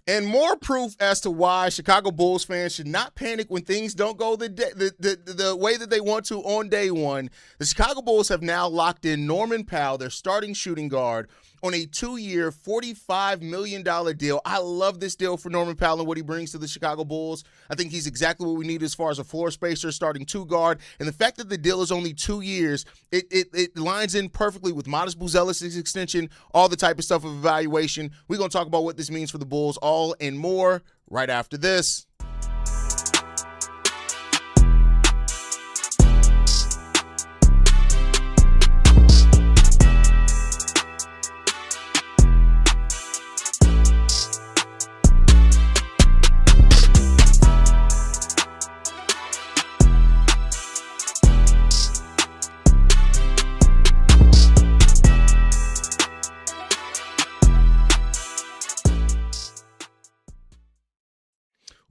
And more proof as to why Chicago Bulls fans should not panic when things don't go the way that they want to on day one. The Chicago Bulls have now locked in Norman Powell, their starting shooting guard, on a 2-year, $45 million deal. I love this deal for Norman Powell and what he brings to the Chicago Bulls. I think he's exactly what we need as far as a floor spacer, starting two guard. And the fact that the deal is only 2 years, it lines in perfectly with Modest Buzelis' extension, all the type of stuff of evaluation. We're going to talk about what this means for the Bulls, all and more, right after this.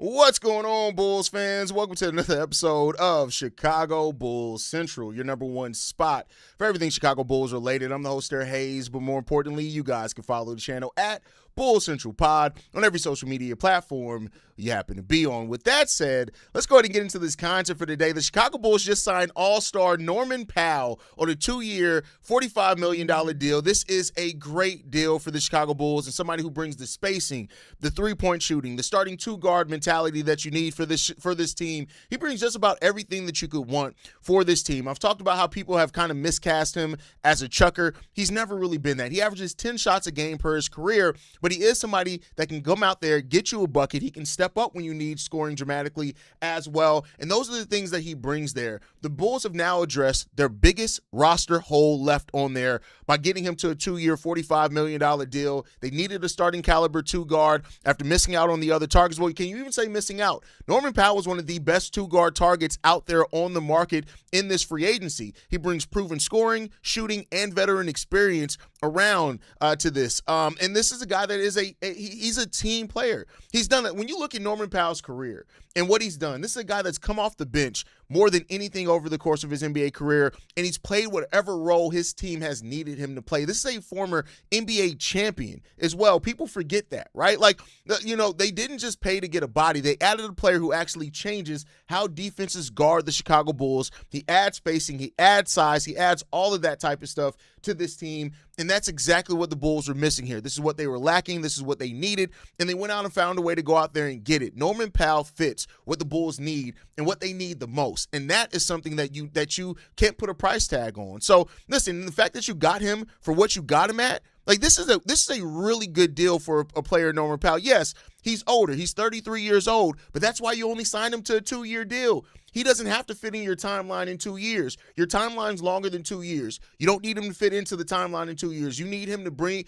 What's going on, Bulls fans? Welcome to another episode of Chicago Bulls Central, your number one spot for everything Chicago Bulls related. I'm the host there, Haize, but more importantly, you guys can follow the channel at Bulls Central Pod on every social media platform you happen to be on. With that said, let's go ahead and get into this content for today. The Chicago Bulls just signed all-star Norman Powell on a 2-year, $45 million deal. This is a great deal for the Chicago Bulls and somebody who brings the spacing, the three-point shooting, the starting two-guard mentality that you need for this team. He brings just about everything that you could want for this team. I've talked about how people have kind of miscast him as a chucker. He's never really been that. He averages 10 shots a game per his career, but he is somebody that can come out there, get you a bucket. He can step up when you need scoring dramatically as well. And those are the things that he brings there. The Bulls have now addressed their biggest roster hole left on there by getting him to a 2-year, $45 million deal. They needed a starting caliber two guard after missing out on the other targets. Well, can you even say missing out? Norman Powell was one of the best two-guard targets out there on the market in this free agency. He brings proven scoring, shooting, and veteran experience around to this. And this is a guy that is he's a team player. He's done it. When you look at Norman Powell's career and what he's done, this is a guy that's come off the bench more than anything over the course of his NBA career, and he's played whatever role his team has needed him to play. This is a former NBA champion as well. People forget that, right? Like, you know, they didn't just pay to get a body. They added a player who actually changes how defenses guard the Chicago Bulls. He adds spacing, he adds size, he adds all of that type of stuff to this team, and that's exactly what the Bulls were missing here. This is what they were lacking. This is what they needed, and they went out and found a way to go out there and get it. Norman Powell fits what the Bulls need and what they need the most, and that is something that you can't put a price tag on. So listen, the fact that you got him for what you got him at, like this is a really good deal for a player, Norman Powell. Yes, he's older. He's 33 years old, but that's why you only signed him to a 2-year deal. He doesn't have to fit in your timeline in 2 years. Your timeline's longer than 2 years. You don't need him to fit into the timeline in 2 years. You need him to bring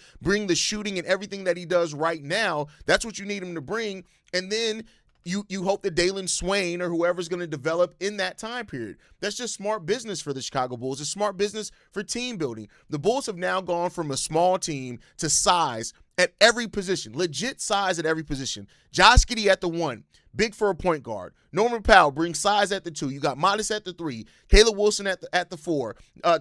the shooting and everything that he does right now. That's what you need him to bring. And then you hope that Dailyn Swain or whoever's going to develop in that time period. That's just smart business for the Chicago Bulls. It's smart business for team building. The Bulls have now gone from a small team to size at every position, legit size at every position. Josh Giddey at the 1, big for a point guard. Norman Powell brings size at the 2. You got Modest at the 3. Caleb Wilson at the 4.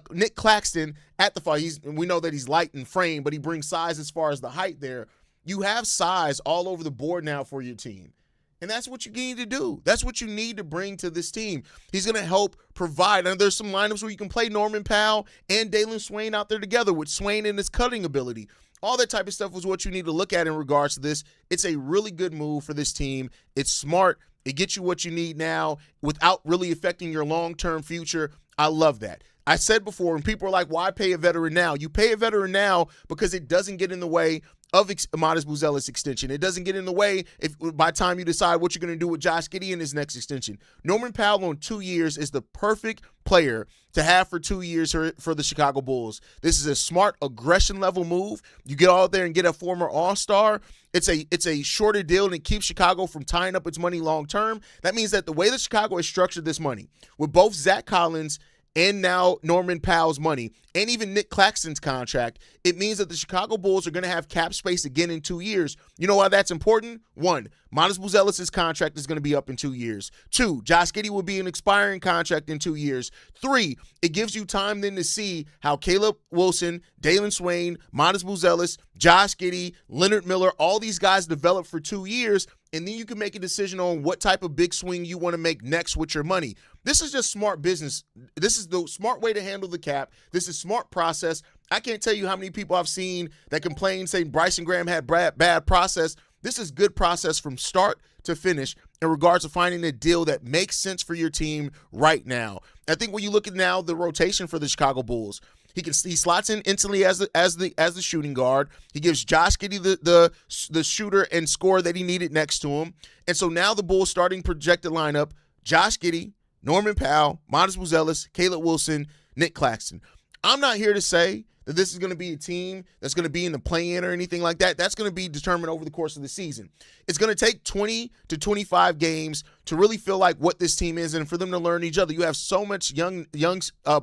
Nic Claxton at the 5. We know that he's light in frame, but he brings size as far as the height there. You have size all over the board now for your team. And that's what you need to do. That's what you need to bring to this team. He's going to help provide. And there's some lineups where you can play Norman Powell and Dailyn Swain out there together with Swain and his cutting ability. All that type of stuff was what you need to look at in regards to this. It's a really good move for this team. It's smart. It gets you what you need now without really affecting your long-term future. I love that. I said before, and people are like, why pay a veteran now? You pay a veteran now because it doesn't get in the way of Modest Buzelis extension. It doesn't get in the way if by the time you decide what you're going to do with Josh Giddey in his next extension. Norman Powell on 2 years is the perfect player to have for 2 years for the Chicago Bulls. This is a smart aggression level move. You get out there and get a former All-Star. It's a shorter deal, and it keeps Chicago from tying up its money long term. That means that the way that Chicago has structured this money, with both Zach Collins and now Norman Powell's money, and even Nic Claxton's contract, it means that the Chicago Bulls are going to have cap space again in 2 years. You know why that's important? 1, Miles Buzelis' contract is going to be up in 2 years. 2, Josh Giddey will be an expiring contract in 2 years. 3, it gives you time then to see how Caleb Wilson, Dailyn Swain, Miles Buzelis, Josh Giddey, Leonard Miller, all these guys develop for 2 years, and then you can make a decision on what type of big swing you want to make next with your money. This is just smart business. This is the smart way to handle the cap. This is smart process. I can't tell you how many people I've seen that complain saying Bryson Graham had bad process. This is good process from start to finish in regards to finding a deal that makes sense for your team right now. I think when you look at now the rotation for the Chicago Bulls, he slots in instantly as the shooting guard. He gives Josh Giddey the shooter and scorer that he needed next to him. And so now the Bulls starting projected lineup: Josh Giddey, Norman Powell, Miles Buzelis, Caleb Wilson, Nic Claxton. I'm not here to say that this is going to be a team that's going to be in the play-in or anything like that. That's going to be determined over the course of the season. It's going to take 20 to 25 games to really feel like what this team is and for them to learn each other. You have so much young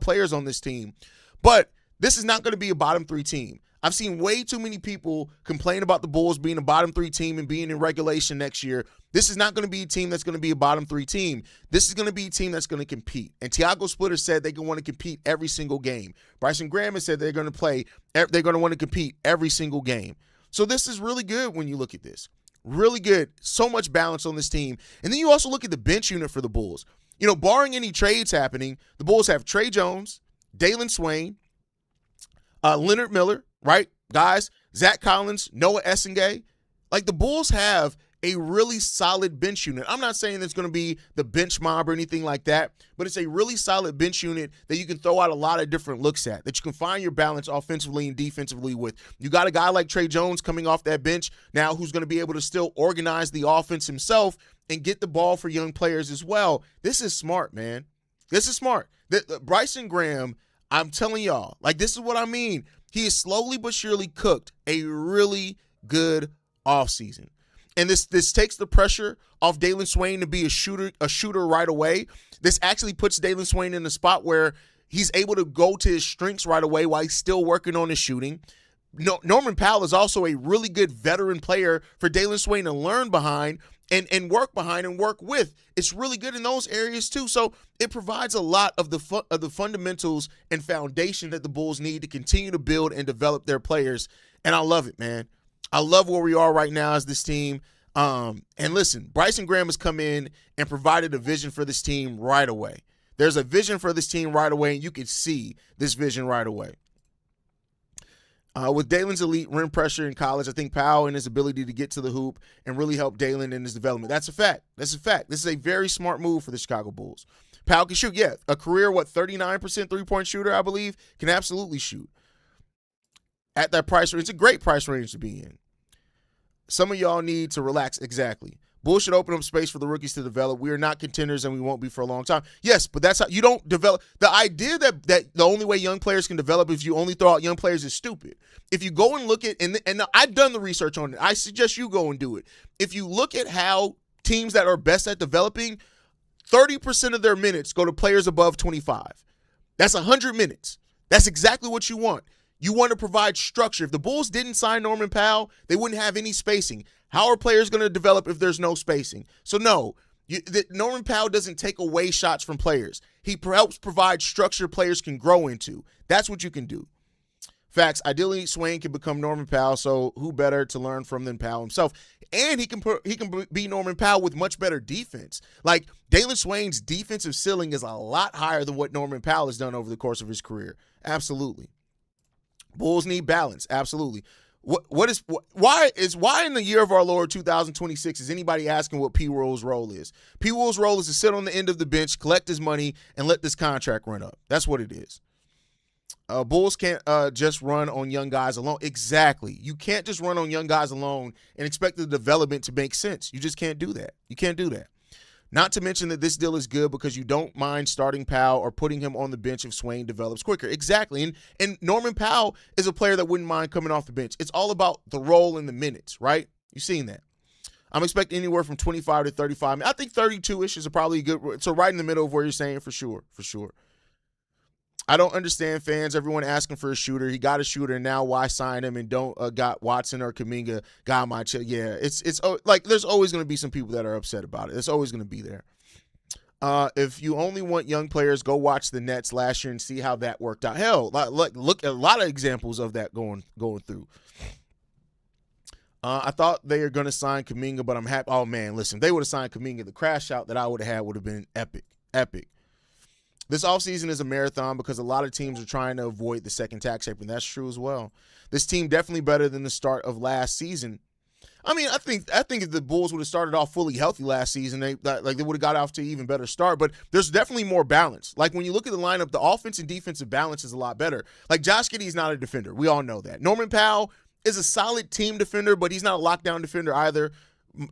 players on this team. But this is not going to be a bottom 3 team. I've seen way too many people complain about the Bulls being a bottom 3 team and being in regulation next year. This is not going to be a team that's going to be a bottom 3 team. This is going to be a team that's going to compete. And Tiago Splitter said they want to compete every single game. Bryson Graham has said they're going to want to compete every single game. So this is really good when you look at this. Really good. So much balance on this team. And then you also look at the bench unit for the Bulls. You know, barring any trades happening, the Bulls have Trey Jones, Dailyn Swain, Leonard Miller, right, guys, Zach Collins, Noah Essengay. Like, the Bulls have a really solid bench unit. I'm not saying it's going to be the bench mob or anything like that, but it's a really solid bench unit that you can throw out a lot of different looks at, that you can find your balance offensively and defensively with. You got a guy like Trey Jones coming off that bench now who's going to be able to still organize the offense himself and get the ball for young players as well. This is smart, man. This is smart. Bryson Graham, I'm telling y'all, like, this is what I mean. He is slowly but surely cooked a really good offseason. And this takes the pressure off Dailyn Swain to be a shooter right away. This actually puts Dailyn Swain in a spot where he's able to go to his strengths right away while he's still working on his shooting. Norman Powell is also a really good veteran player for Dailyn Swain to learn behind and work behind and work with. It's really good in those areas too. So it provides a lot of the fundamentals and foundation that the Bulls need to continue to build and develop their players. And I love it, man. I love where we are right now as this team. And listen, Bryson Graham has come in and provided a vision for this team right away. There's a vision for this team right away, and you can see this vision right away. With Dailyn's elite rim pressure in college, I think Powell and his ability to get to the hoop and really help Dailyn in his development. That's a fact. That's a fact. This is a very smart move for the Chicago Bulls. Powell can shoot, yeah. A career, 39% three-point shooter, I believe, can absolutely shoot. At that price range, it's a great price range to be in. Some of y'all need to relax. Exactly. Bulls should open up space for the rookies to develop. We are not contenders, and we won't be for a long time. Yes, but that's how you don't develop. The idea that the only way young players can develop is if you only throw out young players is stupid. If you go and look at, and I've done the research on it. I suggest you go and do it. If you look at how teams that are best at developing, 30% of their minutes go to players above 25. That's 100 minutes. That's exactly what you want. You want to provide structure. If the Bulls didn't sign Norman Powell, they wouldn't have any spacing. How are players going to develop if there's no spacing? So no, Norman Powell doesn't take away shots from players. He helps provide structure players can grow into. That's what you can do. Facts. Ideally, Swain can become Norman Powell, so who better to learn from than Powell himself? And he can be Norman Powell with much better defense. Like, Dailyn Swain's defensive ceiling is a lot higher than what Norman Powell has done over the course of his career. Absolutely. Bulls need balance. Absolutely. Why in the year of our Lord 2026 is anybody asking what P. Will's role is? P. Will's role is to sit on the end of the bench, collect his money, and let this contract run up. That's what it is. Bulls can't just run on young guys alone. Exactly. You can't just run on young guys alone and expect the development to make sense. You just can't do that. You can't do that. Not to mention that this deal is good because you don't mind starting Powell or putting him on the bench if Swain develops quicker. Exactly. And Norman Powell is a player that wouldn't mind coming off the bench. It's all about the role in the minutes, right? You've seen that. I'm expecting anywhere from 25 to 35. I think 32-ish is probably a good. So right in the middle of where you're saying for sure. I don't understand fans. Everyone asking for a shooter. He got a shooter, and now why sign him and don't got Watson or Kuminga? Got my chill. Yeah, it's like there's always going to be some people that are upset about it. It's always going to be there. If you only want young players, go watch the Nets last year and see how that worked out. Hell, look at a lot of examples of that going through. I thought they were going to sign Kuminga, but I'm happy. Oh, man, listen, they would have signed Kuminga. The crash out that I would have had would have been epic. This offseason is a marathon because a lot of teams are trying to avoid the second tax apron. That's true as well. This team definitely better than the start of last season. I mean, I think if the Bulls would have started off fully healthy last season, they would have got off to an even better start. But there's definitely more balance. Like when you look at the lineup, the offense and defensive balance is a lot better. Like Josh Giddey is not a defender. We all know that. Norman Powell is a solid team defender, but he's not a lockdown defender either.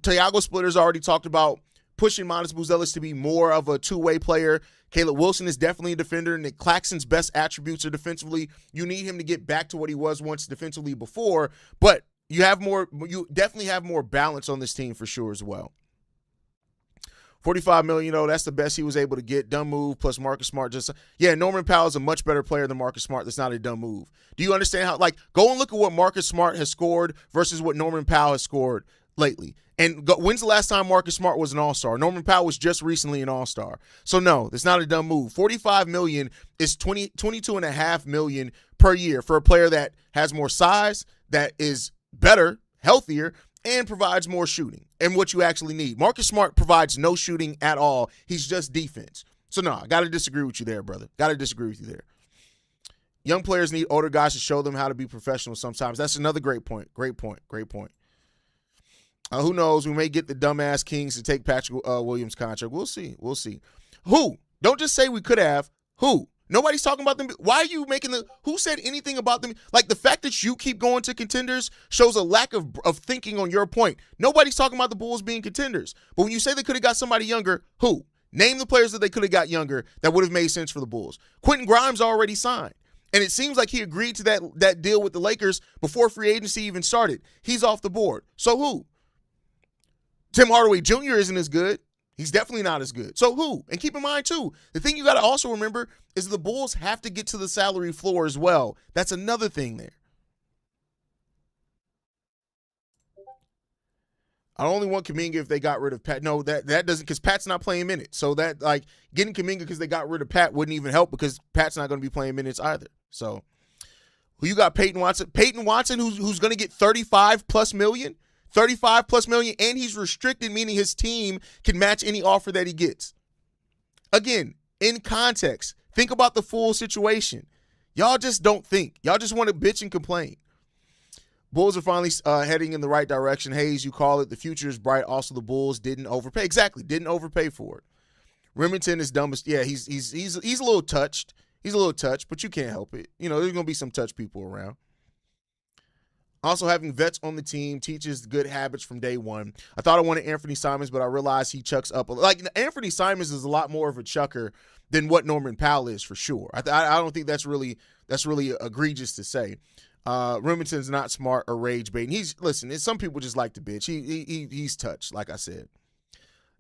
Tiago Splitter's already talked about pushing Modest Buzelis to be more of a two-way player. Caleb Wilson is definitely a defender. Nic Claxton's best attributes are defensively. You need him to get back to what he was once defensively before, but you definitely have more balance on this team for sure as well. $45 million, though, that's the best he was able to get. Dumb move plus Marcus Smart. Norman Powell is a much better player than Marcus Smart. That's not a dumb move. Do you understand how, go and look at what Marcus Smart has scored versus what Norman Powell has scored lately. And when's the last time Marcus Smart was an all-star? Norman Powell was just recently an all-star. So, no, that's not a dumb move. $45 million is $22.5 million per year for a player that has more size, that is better, healthier, and provides more shooting and what you actually need. Marcus Smart provides no shooting at all. He's just defense. So, no, I got to disagree with you there, brother. Got to disagree with you there. Young players need older guys to show them how to be professional sometimes. That's another great point. Great point. Who knows? We may get the dumbass Kings to take Patrick Williams' contract. We'll see. Who? Don't just say we could have. Who? Nobody's talking about them. Why are you making who said anything about them? Like, the fact that you keep going to contenders shows a lack of thinking on your point. Nobody's talking about the Bulls being contenders. But when you say they could have got somebody younger, who? Name the players that they could have got younger that would have made sense for the Bulls. Quentin Grimes already signed. And it seems like he agreed to that deal with the Lakers before free agency even started. He's off the board. So who? Tim Hardaway Jr. isn't as good. He's definitely not as good. So who? And keep in mind, too, the thing you got to also remember is the Bulls have to get to the salary floor as well. That's another thing there. I only want Kuminga if they got rid of Pat. No, that doesn't, because Pat's not playing minutes. So that, getting Kuminga because they got rid of Pat wouldn't even help because Pat's not going to be playing minutes either. So who you got? Peyton Watson. Peyton Watson, who's going to get $35+ million. $35+ million, and he's restricted, meaning his team can match any offer that he gets. Again, in context, think about the full situation. Y'all just don't think. Y'all just want to bitch and complain. Bulls are finally heading in the right direction. Haize, you call it. The future is bright. Also, the Bulls didn't overpay. Exactly, didn't overpay for it. Remington is dumbest. Yeah, he's a little touched. He's a little touched, but you can't help it. You know, there's going to be some touch people around. Also, having vets on the team teaches good habits from day one. I thought I wanted Anthony Simons, but I realized he chucks up. Anthony Simons is a lot more of a chucker than what Norman Powell is for sure. I don't think that's really egregious to say. Remington's not smart or rage baiting. Some people just like to bitch. He's touched, like I said.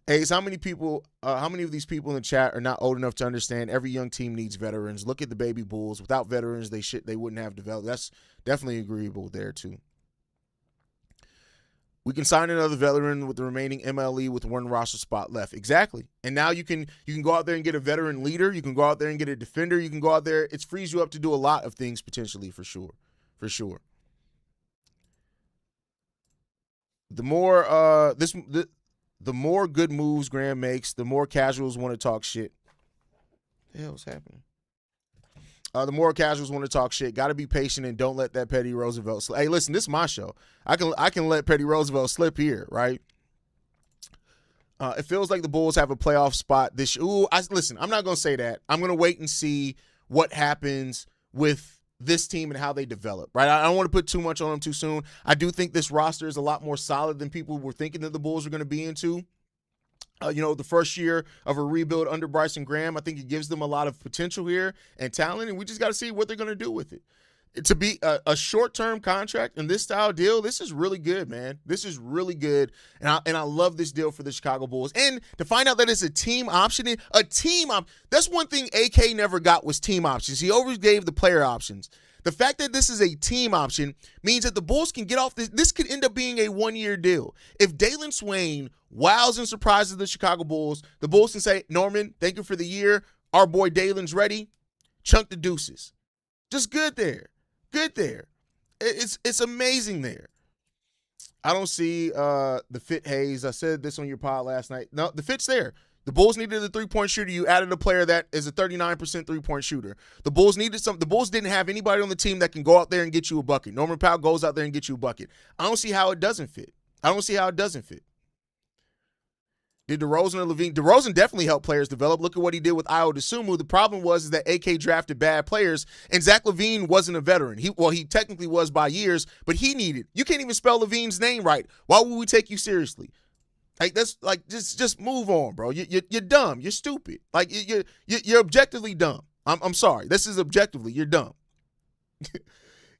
Haize, how many of these people in the chat are not old enough to understand every young team needs veterans? Look at the baby Bulls. Without veterans, they wouldn't have developed. That's definitely agreeable there too. We can sign another veteran with the remaining MLE with one roster spot left. Exactly. And now you can go out there and get a veteran leader. You can go out there and get a defender. You can go out there. It frees you up to do a lot of things potentially for sure. For sure. The more good moves Graham makes, the more casuals want to talk shit. What the hell's happening? The more casuals want to talk shit. Got to be patient and don't let that Petty Roosevelt slip. Hey, listen, this is my show. I can let Petty Roosevelt slip here, right? It feels like the Bulls have a playoff spot this year. Listen, I'm not going to say that. I'm going to wait and see what happens with this team and how they develop, right? I don't want to put too much on them too soon. I do think this roster is a lot more solid than people were thinking that the Bulls were going to be into. The first year of a rebuild under Bryson Graham, I think it gives them a lot of potential here and talent, and we just got to see what they're going to do with it. To be a short-term contract in this style deal, this is really good, man. This is really good, and I love this deal for the Chicago Bulls. And to find out that it's a team option, that's one thing AK never got was team options. He always gave the player options. The fact that this is a team option means that the Bulls can get off this. This could end up being a one-year deal. If Dailyn Swain wows and surprises the Chicago Bulls, the Bulls can say, Norman, thank you for the year. Our boy Dailyn's ready. Chunk the deuces. Just good there. Good there. It's amazing there. I don't see the fit, Haize. I said this on your pod last night. No, the fit's there. The Bulls needed a three-point shooter. You added a player that is a 39% three-point shooter. The Bulls needed some. The Bulls didn't have anybody on the team that can go out there and get you a bucket. Norman Powell goes out there and gets you a bucket. I don't see how it doesn't fit. Did DeRozan or LaVine? DeRozan definitely helped players develop. Look at what he did with Ayo Dosunmu. The problem was that AK drafted bad players, and Zach LaVine wasn't a veteran. He technically was by years, but you can't even spell LaVine's name right. Why would we take you seriously? Like that's like just move on, bro. You're dumb. You're stupid. Like you're objectively dumb. I'm sorry. This is objectively you're dumb.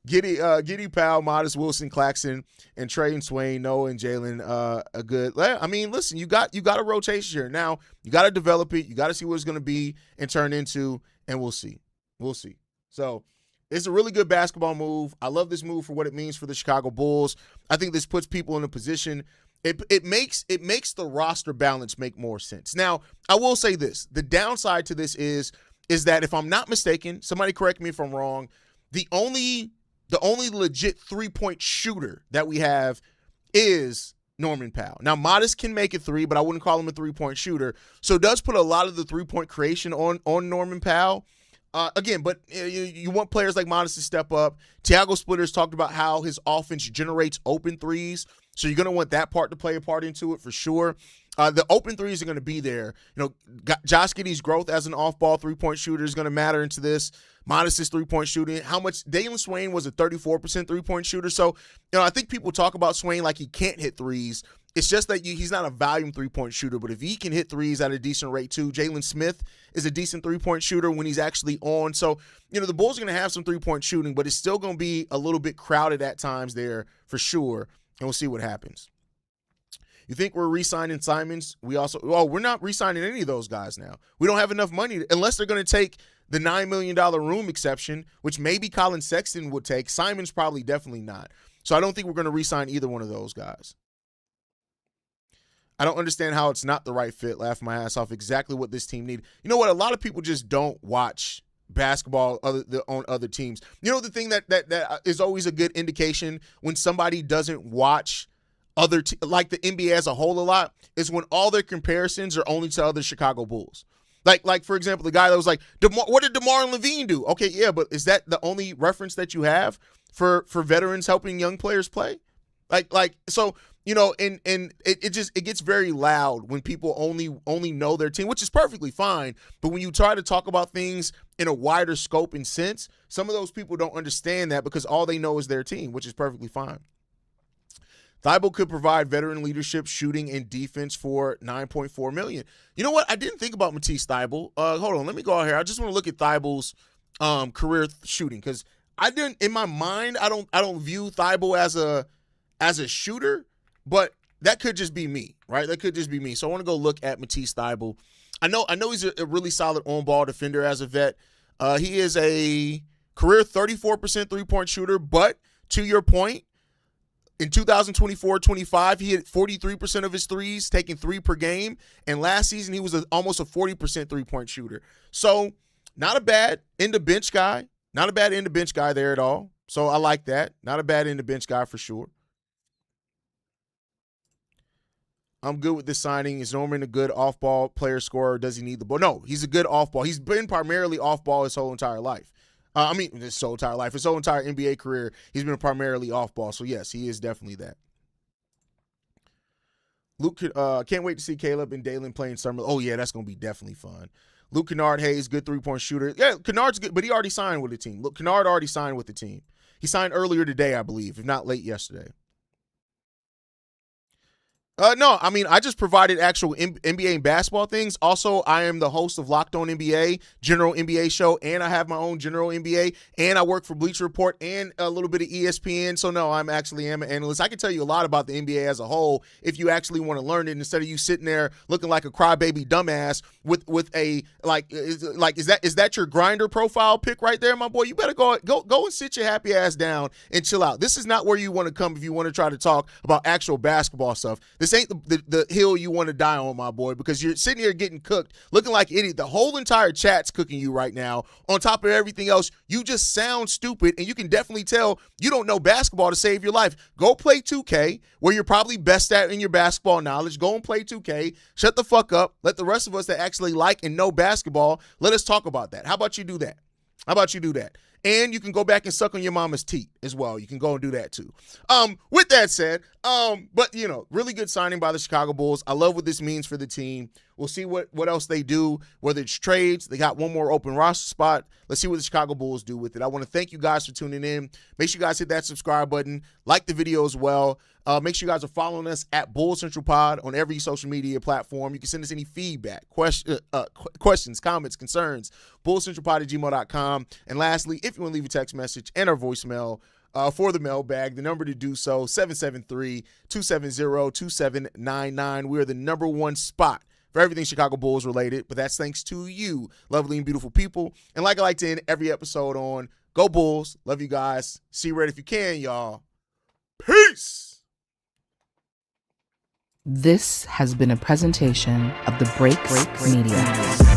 Giddey, Powell, Modest, Wilson, Claxton, and Trey and Swain, Noah and Jalen, a good. I mean, listen, you got a rotation here. Now you got to develop it. You got to see what it's going to be and turn into, and we'll see. So it's a really good basketball move. I love this move for what it means for the Chicago Bulls. I think this puts people in a position. It makes the roster balance make more sense. Now I will say this: the downside to this is that if I'm not mistaken, somebody correct me if I'm wrong. The only legit three-point shooter that we have is Norman Powell. Now, Modest can make a three, but I wouldn't call him a three-point shooter. So it does put a lot of the three-point creation on Norman Powell. Again, but you want players like Modest to step up. Tiago Splitters talked about how his offense generates open threes. So you're going to want that part to play a part into it for sure. The open threes are going to be there. Josh Giddey's growth as an off-ball three-point shooter is going to matter into this. Modest's three-point shooting. How much Dailyn Swain was a 34% three-point shooter. So, I think people talk about Swain like he can't hit threes. It's just that he's not a volume three-point shooter, but if he can hit threes at a decent rate too, Jalen Smith is a decent three-point shooter when he's actually on. So, the Bulls are going to have some three-point shooting, but it's still going to be a little bit crowded at times there for sure, and we'll see what happens. You think we're re-signing Simons? We're not re-signing any of those guys now. We don't have enough money unless they're going to take the $9 million room exception, which maybe Colin Sexton would take. Simons probably definitely not. So I don't think we're going to re-sign either one of those guys. I don't understand how it's not the right fit. Laugh my ass off. Exactly what this team needed. You know what? A lot of people just don't watch basketball on other teams. The thing that is always a good indication when somebody doesn't watch like the NBA as a whole a lot is when all their comparisons are only to other Chicago Bulls. Like for example, the guy that was like, what did DeMar and Levine do? Okay, yeah, but is that the only reference that you have for veterans helping young players play? So and it gets very loud when people only know their team, which is perfectly fine. But when you try to talk about things in a wider scope and sense, some of those people don't understand that because all they know is their team, which is perfectly fine. Thibault could provide veteran leadership, shooting, and defense for $9.4 million. You know what? I didn't think about Matisse Thybulle. Hold on, let me go out here. I just want to look at Thibault's career shooting because I didn't in my mind. I don't view Thibault as a shooter, but that could just be me, right? That could just be me. So I want to go look at Matisse Thybulle. I know he's a really solid on-ball defender as a vet. He is a career 34% three-point shooter, but to your point, in 2024-25, he hit 43% of his threes, taking 3 per game. And last season, he was almost a 40% three-point shooter. So not a bad end-of-bench guy. Not a bad end-of-bench guy there at all. So I like that. Not a bad end-of-bench guy for sure. I'm good with this signing. Is Norman a good off-ball player scorer? Does he need the ball? No, he's a good off-ball. He's been primarily off-ball his whole entire life. His whole entire NBA career, he's been primarily off-ball. So, yes, he is definitely that. Luke, can't wait to see Caleb and Dailyn playing summer. Oh, yeah, that's going to be definitely fun. Luke Kennard, Haize, good three-point shooter. Yeah, Kennard's good, but he already signed with the team. Look, Kennard already signed with the team. He signed earlier today, I believe, if not late yesterday. No, I mean, I just provided actual NBA and basketball things. Also, I am the host of Locked On NBA, General NBA show, and I have my own General NBA, and I work for Bleacher Report and a little bit of ESPN. So, no, I'm actually an analyst. I can tell you a lot about the NBA as a whole if you actually want to learn it instead of you sitting there looking like a crybaby dumbass with a is that your grinder profile pic right there, my boy? You better go and sit your happy ass down and chill out. This is not where you want to come if you want to try to talk about actual basketball stuff. This ain't the hill you want to die on, my boy, because you're sitting here getting cooked, looking like an idiot. The whole entire chat's cooking you right now. On top of everything else, you just sound stupid, and you can definitely tell you don't know basketball to save your life. Go play 2K, where you're probably best at in your basketball knowledge. Go and play 2K. Shut the fuck up. Let the rest of us that actually like and know basketball, let us talk about that. How about you do that? And you can go back and suck on your mama's teeth as well. You can go and do that too. With that said, but really good signing by the Chicago Bulls. I love what this means for the team. We'll see what else they do, whether it's trades. They got one more open roster spot. Let's see what the Chicago Bulls do with it. I want to thank you guys for tuning in. Make sure you guys hit that subscribe button. Like the video as well. Make sure you guys are following us at Bull Central Pod on every social media platform. You can send us any feedback, questions, comments, concerns, bullcentralpod@gmail.com. And lastly, if you want to leave a text message and our voicemail for the mailbag, the number to do so, 773-270-2799. We are the number one spot for everything Chicago Bulls related, but that's thanks to you, lovely and beautiful people. And like I like to end every episode on, go Bulls. Love you guys. See red if you can, y'all. Peace. This has been a presentation of the Break Media.